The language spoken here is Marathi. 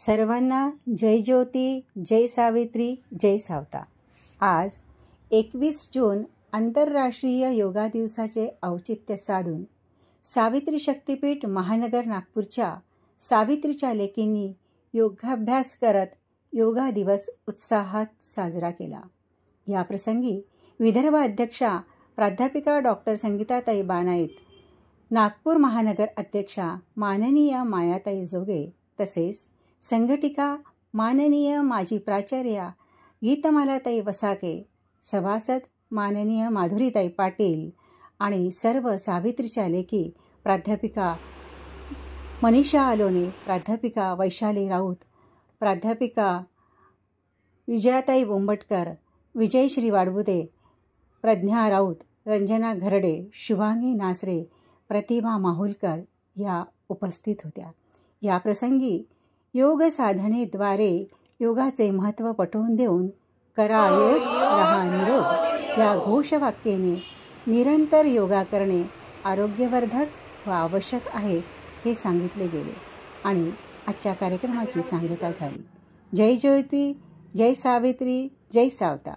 सर्वांना जय ज्योती, जय सावित्री, जय सावता। आज 21 जून आंतरराष्ट्रीय योगा दिवसाचे औचित्य साधून सावित्री शक्तीपीठ महानगर नागपूरच्या सावित्रीच्या लेकींनी योगाभ्यास करत योगा दिवस उत्साहात साजरा केला। या प्रसंगी विदर्भ अध्यक्षा प्राध्यापिका डॉक्टर संगीताताई बानाईत, नागपूर महानगर अध्यक्षा माननीय मायाताई जोगे तसेच संघटिका माननीय माजी प्राचार्या गीतमालाताई वसाके, सभासद माननीय माधुरीताई पाटील आणि सर्व सावित्रीच्या लेकी प्राध्यापिका मनीषा अलोने, प्राध्यापिका वैशाली राऊत, प्राध्यापिका विजयाताई बोंबटकर, विजयश्री वाडबुदे, प्रज्ञा राऊत, रंजना घरडे, शुभांगी नासरे, प्रतिभा माहुलकर या उपस्थित होत्या। या प्रसंगी योग साधनेद्वारे योगाचे महत्त्व पटवून देऊन करा योग रहा निरोग या घोषवाक्याने निरंतर योगा करणे आरोग्यवर्धक व आवश्यक आहे हे सांगितले गेले आणि आजच्या कार्यक्रमाची सांगता झाली। जय ज्योती, जय सावित्री, जय सावता।